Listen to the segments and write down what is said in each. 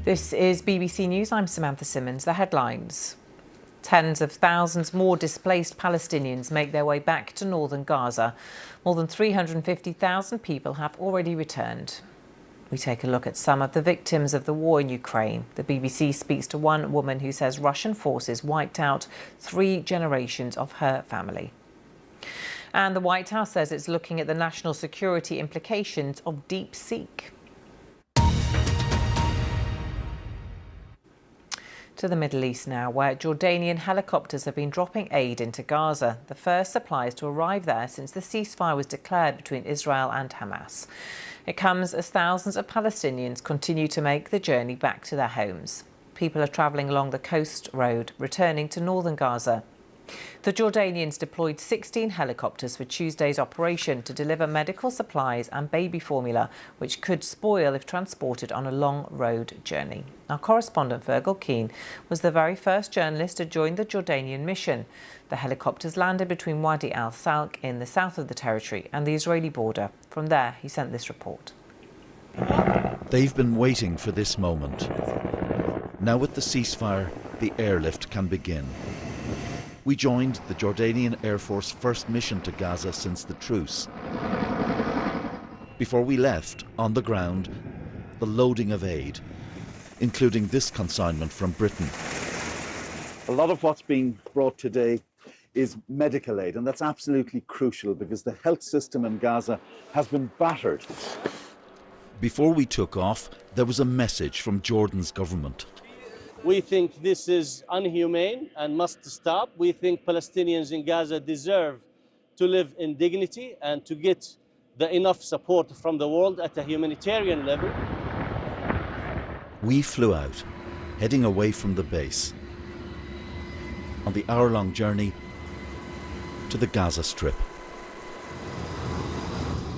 This is BBC News. I'm Samantha Simmons. The headlines. Tens of thousands more displaced Palestinians make their way back to northern Gaza. More than 350,000 people have already returned. We take a look at some of the victims of the war in Ukraine. The BBC speaks to one woman who says Russian forces wiped out 3 generations of her family. And the White House says it's looking at the national security implications of DeepSeek. To the Middle East now, where Jordanian helicopters have been dropping aid into Gaza, the first supplies to arrive there since the ceasefire was declared between Israel and Hamas. It comes as thousands of Palestinians continue to make the journey back to their homes. People are travelling along the coast road, returning to northern Gaza. The Jordanians deployed 16 helicopters for Tuesday's operation to deliver medical supplies and baby formula, which could spoil if transported on a long road journey. Our correspondent Fergal Keane was the very first journalist to join the Jordanian mission. The helicopters landed between Wadi al-Salq in the south of the territory and the Israeli border. From there, he sent this report. They've been waiting for this moment. Now with the ceasefire, the airlift can begin. We joined the Jordanian Air Force first mission to Gaza since the truce. Before we left, on the ground, the loading of aid, including this consignment from Britain. A lot of what's being brought today is medical aid, and that's absolutely crucial because the health system in Gaza has been battered. Before we took off, there was a message from Jordan's government. We think this is inhumane and must stop. We think Palestinians in Gaza deserve to live in dignity and to get enough support from the world at a humanitarian level. We flew out, heading away from the base, on the hour-long journey to the Gaza Strip.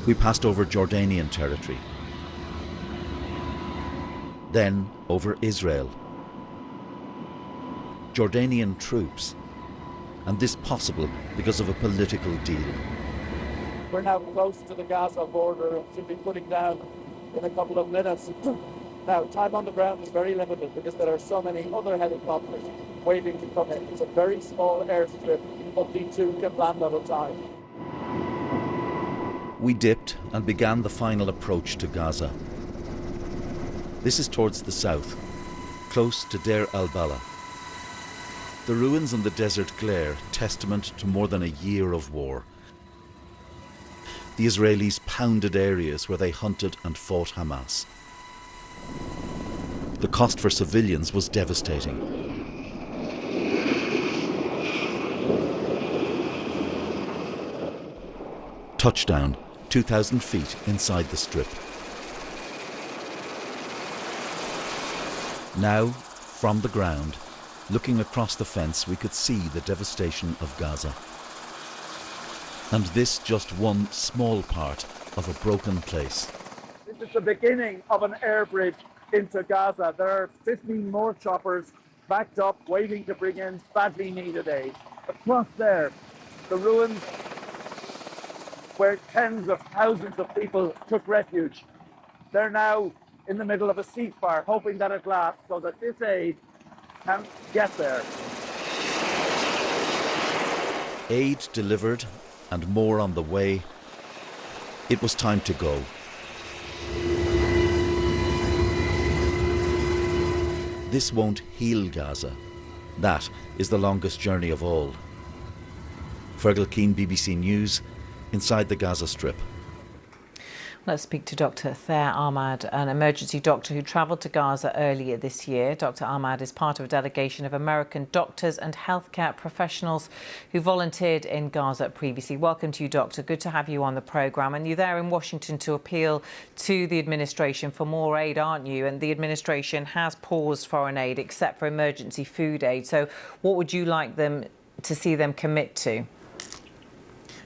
We passed over Jordanian territory, then over Israel. Jordanian troops, and this possible because of a political deal. We're now close to the Gaza border and should be putting down in a couple of minutes. Now, time on the ground is very limited because there are so many other helicopters waiting to come in. It's a very small airstrip, only 2 can land at a time. We dipped and began the final approach to Gaza. This is towards the south, close to Deir al-Balah. The ruins and the desert glare, testament to more than a year of war. The Israelis pounded areas where they hunted and fought Hamas. The cost for civilians was devastating. Touchdown, 2,000 feet inside the strip. Now, from the ground, looking across the fence, we could see the devastation of Gaza. And this just one small part of a broken place. This is the beginning of an air bridge into Gaza. There are 15 more choppers backed up, waiting to bring in badly needed aid. Across there, the ruins where tens of thousands of people took refuge. They're now in the middle of a ceasefire, hoping that it lasts so that this aid can get there. Aid delivered and more on the way. It was time to go. This won't heal Gaza. That is the longest journey of all. Fergal Keane, BBC News, inside the Gaza Strip. Let's speak to Dr. Thair Ahmad, an emergency doctor who travelled to Gaza earlier this year. Dr. Ahmad is part of a delegation of American doctors and healthcare professionals who volunteered in Gaza previously. Welcome to you, Doctor. Good to have you on the programme. And you're there in Washington to appeal to the administration for more aid, aren't you? And the administration has paused foreign aid except for emergency food aid. So what would you like them to see them commit to?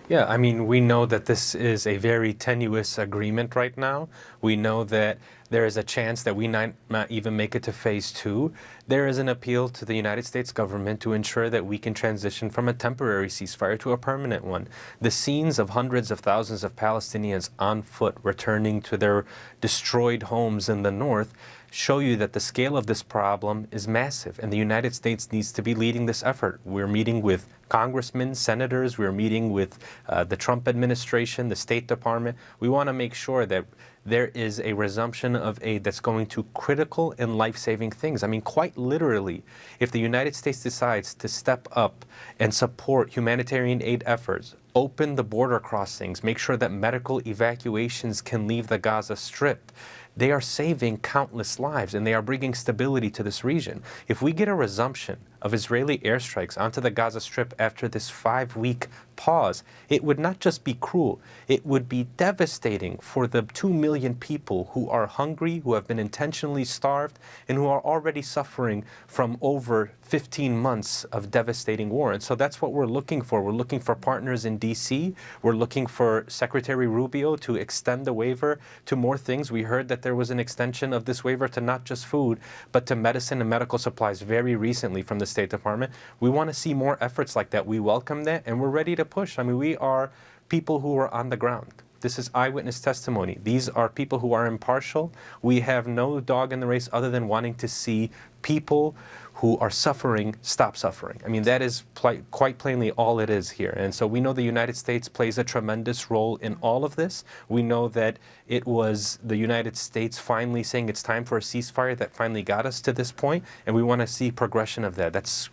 Yeah, I mean, we know that this is a very tenuous agreement right now. We know that there is a chance that we might not even make it to phase 2. There is an appeal to the United States government to ensure that we can transition from a temporary ceasefire to a permanent one. The scenes of hundreds of thousands of Palestinians on foot returning to their destroyed homes in the north show you that the scale of this problem is massive, and the United States needs to be leading this effort. We're meeting with congressmen, senators, we're meeting with the Trump administration, the State Department. We want to make sure that there is a resumption of aid that's going to critical and life-saving things. I mean, quite literally, if the United States decides to step up and support humanitarian aid efforts, open the border crossings, make sure that medical evacuations can leave the Gaza Strip, they are saving countless lives, and they are bringing stability to this region. If we get a resumption of Israeli airstrikes onto the Gaza Strip after this 5-week pause, it would not just be cruel, it would be devastating for the 2 million people who are hungry, who have been intentionally starved, and who are already suffering from over 15 months of devastating war. And so that's what we're looking for. We're looking for partners in D.C. We're looking for Secretary Rubio to extend the waiver to more things. We heard that there was an extension of this waiver to not just food, but to medicine and medical supplies very recently from the State Department. We want to see more efforts like that. We welcome that, and we're ready to push. I mean, we are people who are on the ground. This is eyewitness testimony. These are people who are impartial. We have no dog in the race other than wanting to see people who are suffering stop suffering. I mean, that is quite plainly all it is here. And so we know the United States plays a tremendous role in all of this. We know that it was the United States finally saying it's time for a ceasefire that finally got us to this point, and we want to see progression of that. That's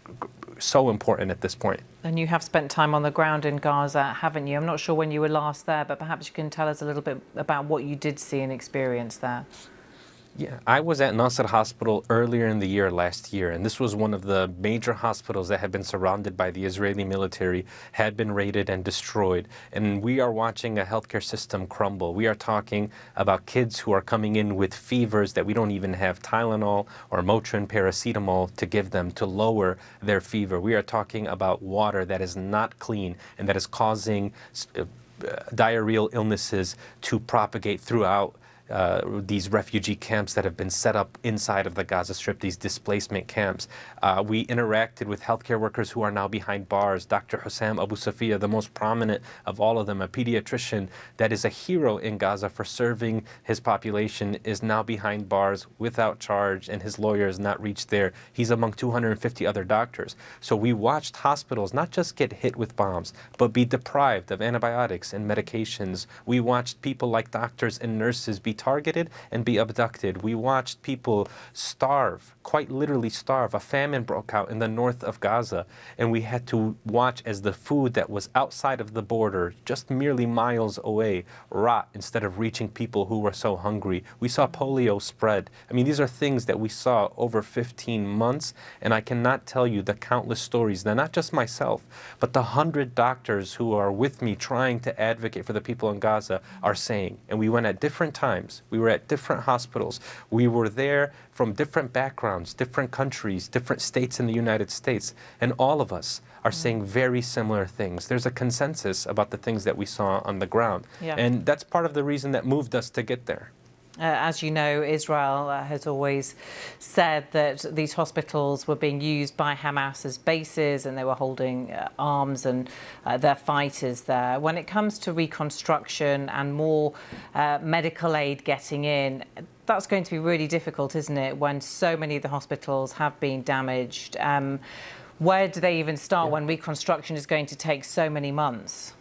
so important at this point. And you have spent time on the ground in Gaza, haven't you? I'm not sure when you were last there, but perhaps you can tell us a little bit about what you did see and experience there. Yeah, I was at Nasser Hospital earlier in the year last year, and this was one of the major hospitals that had been surrounded by the Israeli military, had been raided and destroyed, and we are watching a healthcare system crumble. We are talking about kids who are coming in with fevers that we don't even have Tylenol or Motrin, paracetamol to give them to lower their fever. We are talking about water that is not clean and that is causing diarrheal illnesses to propagate throughout these refugee camps that have been set up inside of the Gaza Strip, these displacement camps. We interacted with healthcare workers who are now behind bars. Dr. Hussam Abu Safia, the most prominent of all of them, a pediatrician that is a hero in Gaza for serving his population, is now behind bars without charge, and his lawyer has not reached there. He's among 250 other doctors. So we watched hospitals not just get hit with bombs, but be deprived of antibiotics and medications. We watched people like doctors and nurses be targeted and be abducted. We watched people starve, quite literally starve. A famine broke out in the north of Gaza, and we had to watch as the food that was outside of the border, just merely miles away, rot instead of reaching people who were so hungry. We saw polio spread. I mean, these are things that we saw over 15 months, and I cannot tell you the countless stories, now not just myself, but the 100 doctors who are with me trying to advocate for the people in Gaza are saying. And we went at different times. We were at different hospitals. We were there from different backgrounds, different countries, different states in the United States. And all of us are saying very similar things. There's a consensus about the things that we saw on the ground. Yeah. And that's part of the reason that moved us to get there. As you know, Israel has always said that these hospitals were being used by Hamas as bases, and they were holding arms and their fighters there. When it comes to reconstruction and more medical aid getting in, that's going to be really difficult, isn't it, when so many of the hospitals have been damaged? Where do they even start when reconstruction is going to take so many months?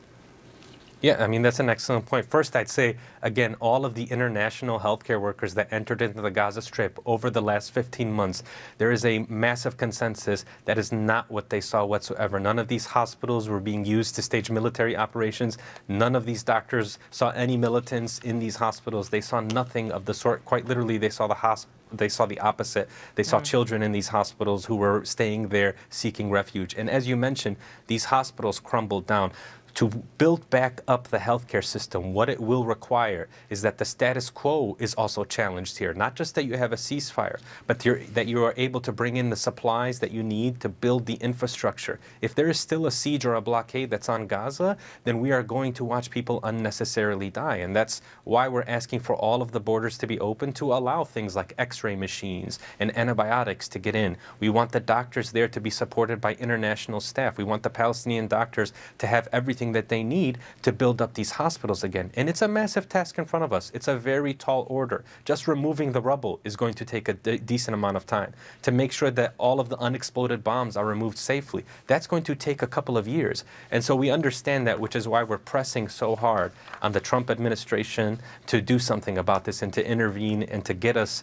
Yeah, I mean, that's an excellent point. First, I'd say, again, all of the international healthcare workers that entered into the Gaza Strip over the last 15 months, there is a massive consensus that is not what they saw whatsoever. None of these hospitals were being used to stage military operations. None of these doctors saw any militants in these hospitals. They saw nothing of the sort. Quite literally, they saw the opposite. They saw children in these hospitals who were staying there seeking refuge. And as you mentioned, these hospitals crumbled down. To build back up the healthcare system, what it will require is that the status quo is also challenged here. Not just that you have a ceasefire, but that you are able to bring in the supplies that you need to build the infrastructure. If there is still a siege or a blockade that's on Gaza, then we are going to watch people unnecessarily die. And that's why we're asking for all of the borders to be open to allow things like x-ray machines and antibiotics to get in. We want the doctors there to be supported by international staff. We want the Palestinian doctors to have everything everything that they need to build up these hospitals again. And it's a massive task in front of us. It's a very tall order. Just removing the rubble is going to take a decent amount of time. To make sure that all of the unexploded bombs are removed safely, that's going to take a couple of years. And so we understand that, which is why we're pressing so hard on the Trump administration to do something about this and to intervene and to get us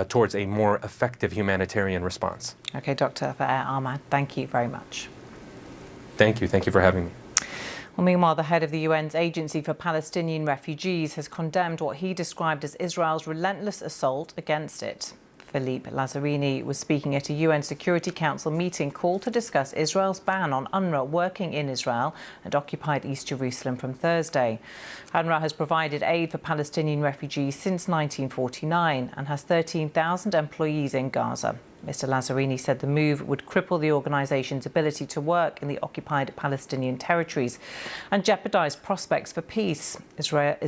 towards a more effective humanitarian response. Okay, Dr. Faer Ahmad, thank you very much. Thank you. Thank you for having me. Well, meanwhile, the head of the UN's Agency for Palestinian Refugees has condemned what he described as Israel's relentless assault against it. Philippe Lazzarini was speaking at a UN Security Council meeting called to discuss Israel's ban on UNRWA working in Israel and occupied East Jerusalem from Thursday. UNRWA has provided aid for Palestinian refugees since 1949 and has 13,000 employees in Gaza. Mr. Lazzarini said the move would cripple the organisation's ability to work in the occupied Palestinian territories and jeopardise prospects for peace. Israel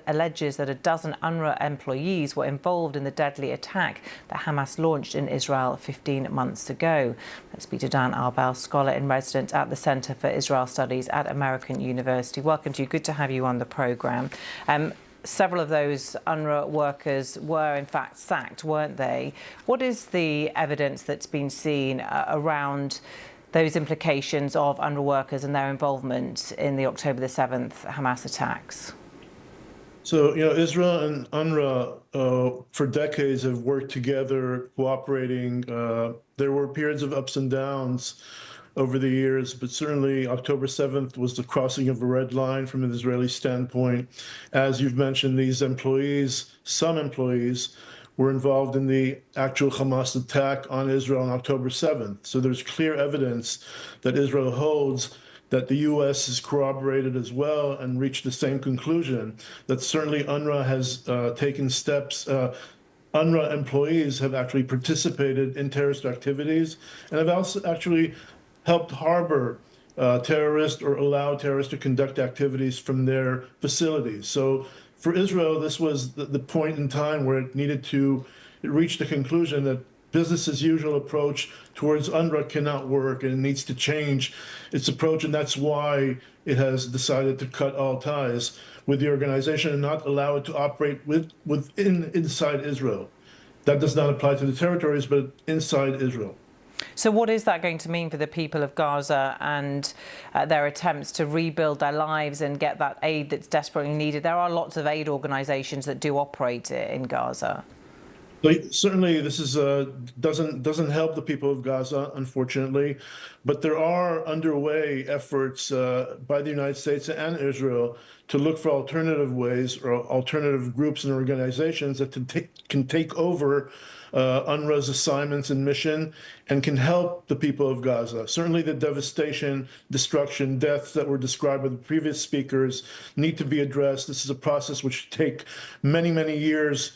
alleges that a dozen UNRWA employees were involved in the deadly attack that Hamas launched in Israel 15 months ago. Let's speak to Dan Arbel, scholar in residence at the Centre for Israel Studies at American University. Welcome to you. Good to have you on the programme. Several of those UNRWA workers were in fact sacked, weren't they? What is the evidence that's been seen around those implications of UNRWA workers and their involvement in the October the 7th Hamas attacks? So, Israel and UNRWA for decades have worked together, cooperating. There were periods of ups and downs over the years, but certainly October 7th was the crossing of a red line from an Israeli standpoint. As you've mentioned, these employees, some employees, were involved in the actual Hamas attack on Israel on October 7th. So there's clear evidence that Israel holds that the U.S. has corroborated as well and reached the same conclusion, that certainly UNRWA has taken steps. UNRWA employees have actually participated in terrorist activities and have also actually helped harbor terrorists or allow terrorists to conduct activities from their facilities. So for Israel, this was the point in time where it needed to reach the conclusion that business as usual approach towards UNRWA cannot work and it needs to change its approach. And that's why it has decided to cut all ties with the organization and not allow it to operate inside Israel. That does not apply to the territories, but inside Israel. So what is that going to mean for the people of Gaza and their attempts to rebuild their lives and get that aid that's desperately needed? There are lots of aid organisations that do operate in Gaza. Certainly, this is doesn't help the people of Gaza, unfortunately, but there are underway efforts by the United States and Israel to look for alternative ways or alternative groups and organizations that can take over UNRWA's assignments and mission and can help the people of Gaza. Certainly the devastation, destruction, deaths that were described by the previous speakers need to be addressed. This is a process which will take many, many years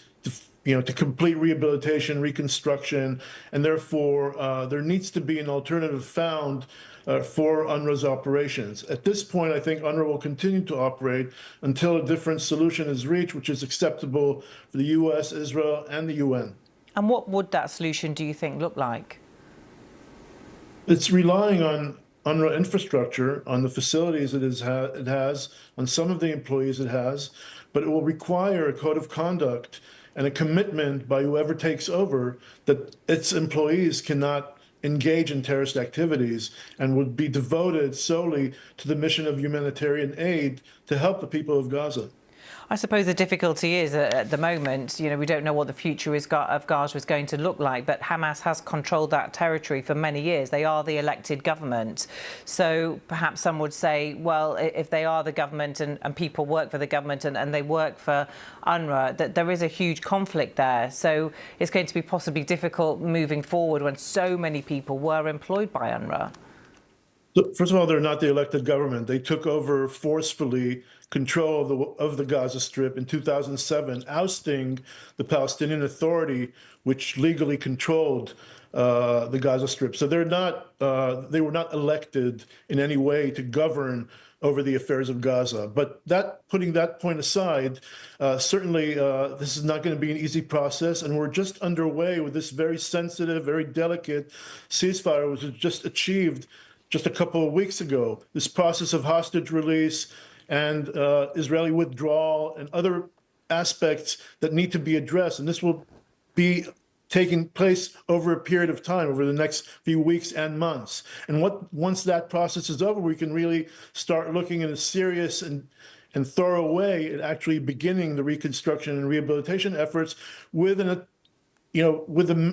to complete rehabilitation, reconstruction, and therefore there needs to be an alternative found for UNRWA's operations. At this point, I think UNRWA will continue to operate until a different solution is reached, which is acceptable for the U.S., Israel, and the UN. And what would that solution, do you think, look like? It's relying on UNRWA infrastructure, on the facilities it has, on some of the employees it has, but it will require a code of conduct and a commitment by whoever takes over that its employees cannot engage in terrorist activities and would be devoted solely to the mission of humanitarian aid to help the people of Gaza. I suppose the difficulty is at the moment, we don't know what the future of Gaza is going to look like, but Hamas has controlled that territory for many years. They are the elected government. So perhaps some would say, well, if they are the government and people work for the government and they work for UNRWA, that there is a huge conflict there. So it's going to be possibly difficult moving forward when so many people were employed by UNRWA. So first of all, they're not the elected government. They took over forcefully control of the Gaza Strip in 2007, ousting the Palestinian Authority, which legally controlled the Gaza Strip. So they were not elected in any way to govern over the affairs of Gaza. But putting that point aside, certainly this is not going to be an easy process, and we're just underway with this very sensitive, very delicate ceasefire, which was just achieved just a couple of weeks ago. This process of hostage release and Israeli withdrawal and other aspects that need to be addressed. And this will be taking place over a period of time, over the next few weeks and months. And once that process is over, we can really start looking in a serious and thorough way at actually beginning the reconstruction and rehabilitation efforts with the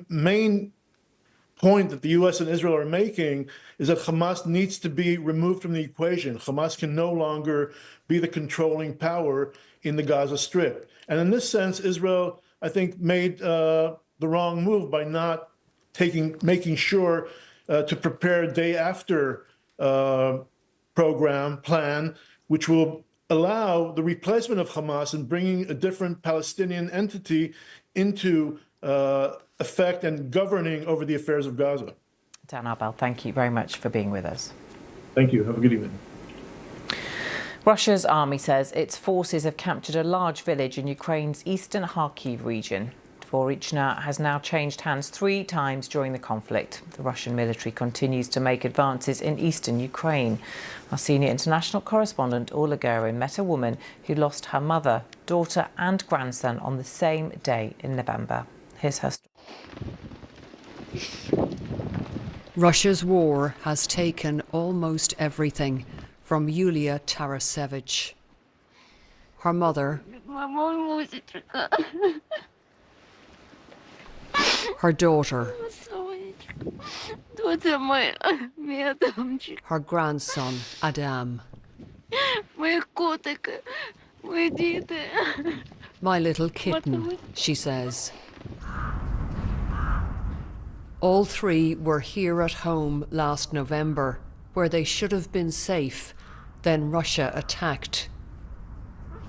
main point that the U.S. and Israel are making is that Hamas needs to be removed from the equation. Hamas can no longer be the controlling power in the Gaza Strip. And in this sense, Israel, I think, made the wrong move by not making sure to prepare a day after plan, which will allow the replacement of Hamas and bringing a different Palestinian entity into effect and governing over the affairs of Gaza. Dan Arbel, thank you very much for being with us. Thank you. Have a good evening. Russia's army says its forces have captured a large village in Ukraine's eastern Kharkiv region. Dvorichna has now changed hands 3 times during the conflict. The Russian military continues to make advances in eastern Ukraine. Our senior international correspondent Orla Guerin met a woman who lost her mother, daughter and grandson on the same day in November. Here's her story. Russia's war has taken almost everything from Yulia Tarasevich. Her mother, her daughter, her grandson, Adam. My little kitten, she says. All 3 were here at home last November, where they should have been safe. Then Russia attacked.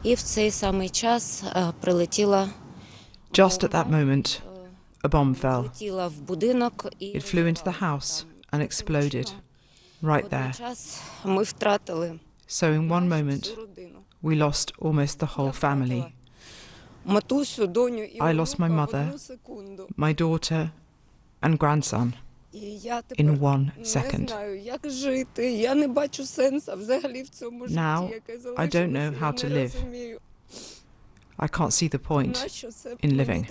Just at that moment, a bomb fell. It flew into the house and exploded, right there. So in one moment, we lost almost the whole family. I lost my mother, my daughter, and grandson in 1 second. Now, I don't know how to live. I can't see the point in living.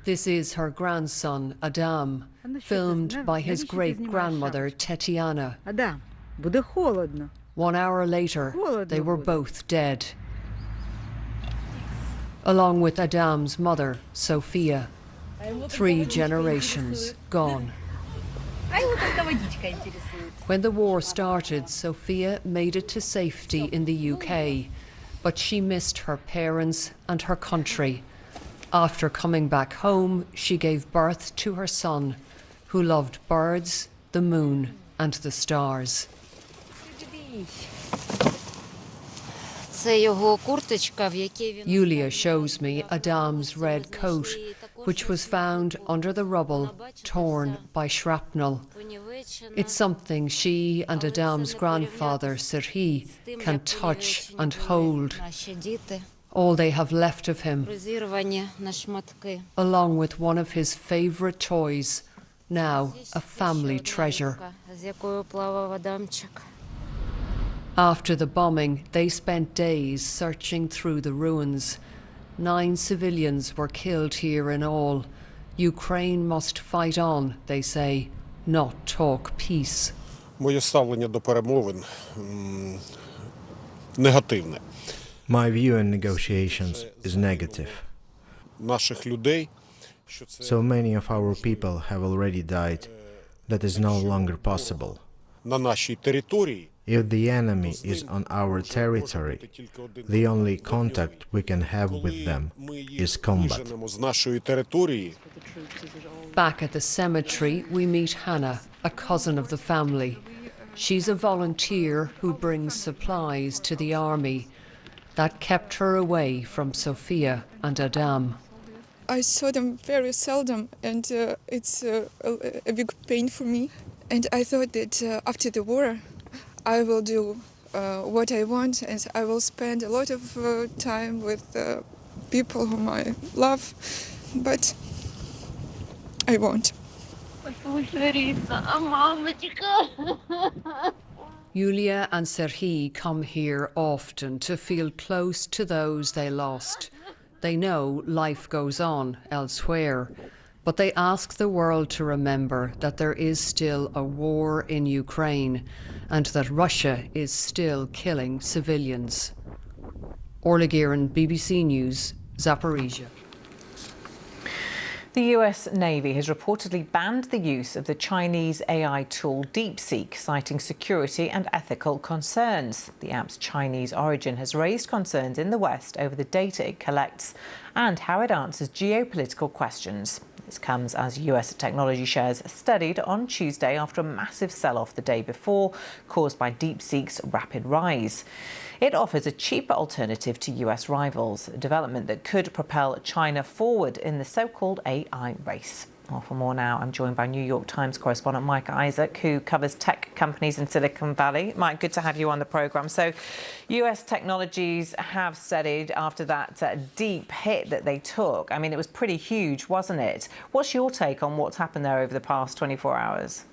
This is her grandson, Adam, filmed by his great-grandmother, Tetiana. 1 hour later, they were both dead. Along with Adam's mother, Sophia. 3 generations gone. When the war started, Sophia made it to safety in the UK, but she missed her parents and her country. After coming back home, she gave birth to her son, who loved birds, the moon, and the stars. Yulia shows me Adam's red coat, which was found under the rubble, torn by shrapnel. It's something she and Adam's grandfather, Serhiy, can touch and hold. All they have left of him, along with one of his favourite toys, now a family treasure. After the bombing, they spent days searching through the ruins. 9 civilians were killed here in all. Ukraine must fight on, they say, not talk peace. Моє ставлення до перемовин негативне. My view on negotiations is negative. Наших людей, So many of our people have already died. That is no longer possible. на нашій території. If the enemy is on our territory, the only contact we can have with them is combat. З нашої території. Back at the cemetery, we meet Hannah, a cousin of the family. She's a volunteer who brings supplies to the army. That kept her away from Sophia and Adam. I saw them very seldom, and it's a big pain for me. And I thought that after the war, I will do what I want, and I will spend a lot of time with people whom I love. But I want. Yulia and Serhiy come here often to feel close to those they lost. They know life goes on elsewhere, but they ask the world to remember that there is still a war in Ukraine and that Russia is still killing civilians. Orla Guerin, BBC News, Zaporizhia. The US Navy has reportedly banned the use of the Chinese AI tool DeepSeek, citing security and ethical concerns. The app's Chinese origin has raised concerns in the West over the data it collects and how it answers geopolitical questions. This comes as US technology shares studied on Tuesday after a massive sell-off the day before, caused by DeepSeek's rapid rise. It offers a cheaper alternative to US rivals, a development that could propel China forward in the so-called AI race. Well, for more now, I'm joined by New York Times correspondent Mike Isaac, who covers tech companies in Silicon Valley. Mike, good to have you on the programme. So US technologies have studied after that deep hit that they took. I mean, it was pretty huge, wasn't it? What's your take on what's happened there over the past 24 hours?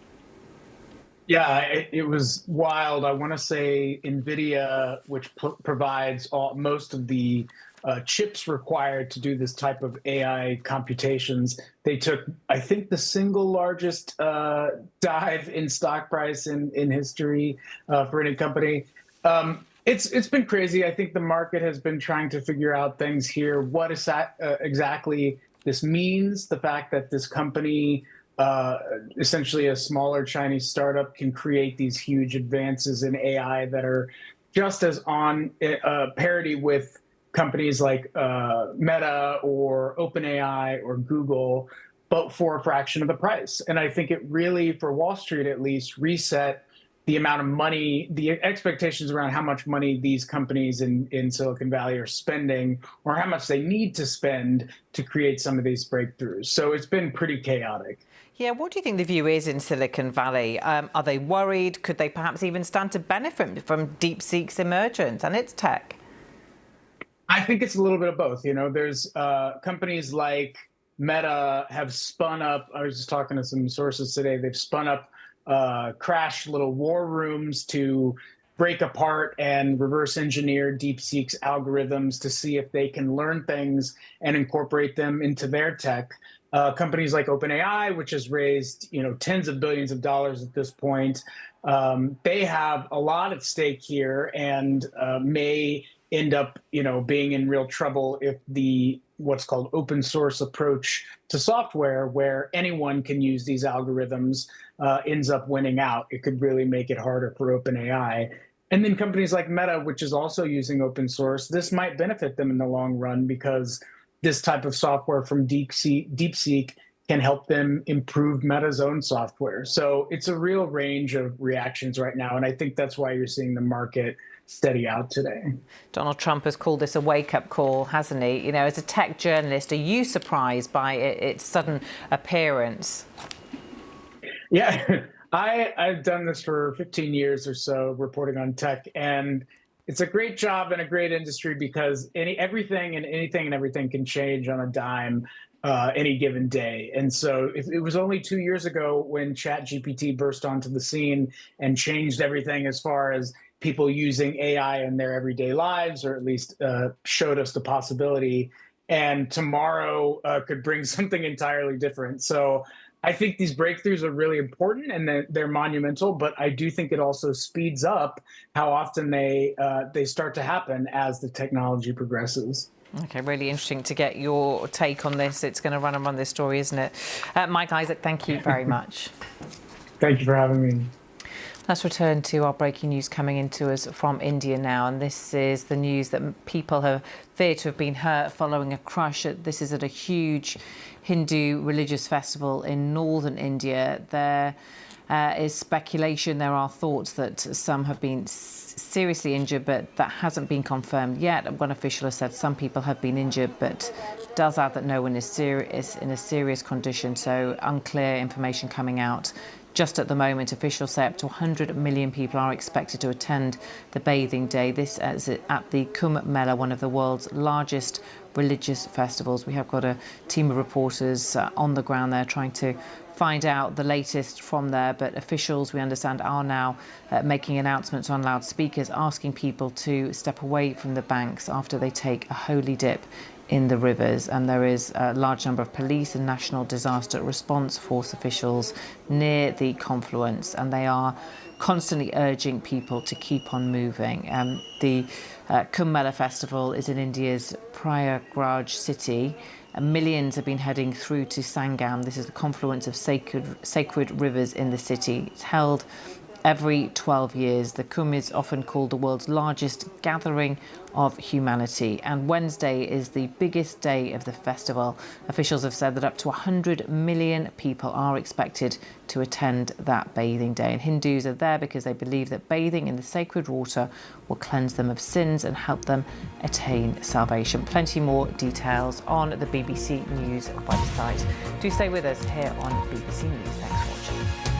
Yeah, it was wild. I want to say NVIDIA, which provides most of the chips required to do this type of AI computations, they took, I think, the single largest dive in stock price in history for any company. It's been crazy. I think the market has been trying to figure out things here. What is that exactly this means? The fact that this company, essentially a smaller Chinese startup, can create these huge advances in AI that are just as on parity with companies like Meta or OpenAI or Google, but for a fraction of the price. And I think it really, for Wall Street at least, reset the amount of money, the expectations around how much money these companies in Silicon Valley are spending, or how much they need to spend to create some of these breakthroughs. So it's been pretty chaotic. Yeah, what do you think the view is in Silicon Valley? Are they worried? Could they perhaps even stand to benefit from DeepSeek's emergence and its tech? I think it's a little bit of both. You know, there's companies like Meta have spun up, I was just talking to some sources today, they've spun up crash little war rooms to break apart and reverse engineer DeepSeek's algorithms to see if they can learn things and incorporate them into their tech. Companies like OpenAI, which has raised, tens of billions of dollars at this point, they have a lot at stake here and may end up, being in real trouble if the what's called open source approach to software, where anyone can use these algorithms, ends up winning out. It could really make it harder for OpenAI. And then companies like Meta, which is also using open source, this might benefit them in the long run because this type of software from DeepSeek can help them improve Meta's own software. So it's a real range of reactions right now. And I think that's why you're seeing the market steady out today. Donald Trump has called this a wake-up call, hasn't he? As a tech journalist, are you surprised by its sudden appearance? Yeah, I've done this for 15 years or so, reporting on tech, and it's a great job and a great industry because everything can change on a dime any given day. And so it was only 2 years ago when ChatGPT burst onto the scene and changed everything as far as people using AI in their everyday lives, or at least showed us the possibility. And tomorrow could bring something entirely different. So I think these breakthroughs are really important and they're monumental, but I do think it also speeds up how often they start to happen as the technology progresses. Okay, really interesting to get your take on this. It's going to run this story, isn't it? Mike Isaac, thank you very much. Thank you for having me. Let's return to our breaking news coming into us from India now. And this is the news that people have feared to have been hurt following a crush. This is at a huge Hindu religious festival in northern India. There is speculation, there are thoughts that some have been seriously injured, but that hasn't been confirmed yet. One official has said some people have been injured, but does add that no one is in a serious condition. So unclear information coming out. Just at the moment, officials say up to 100 million people are expected to attend the bathing day. This is at the Kumbh Mela, one of the world's world's largest religious festivals. We have got a team of reporters on the ground there trying to find out the latest from there, but officials, we understand, are now making announcements on loudspeakers asking people to step away from the banks after they take a holy dip in the rivers. And there is a large number of police and National Disaster Response Force officials near the confluence, and they are constantly urging people to keep on moving. The Kumbh Mela festival is in India's Prayagraj city. Millions have been heading through to Sangam. This is the confluence of sacred rivers in the city. It's held every 12 years. The Kumbh is often called the world's largest gathering of humanity, and Wednesday is the biggest day of the festival. Officials have said that up to 100 million people are expected to attend that bathing day, and Hindus are there because they believe that bathing in the sacred water will cleanse them of sins and help them attain salvation. Plenty more details on the BBC News website. Do stay with us here on BBC News. Thanks for watching.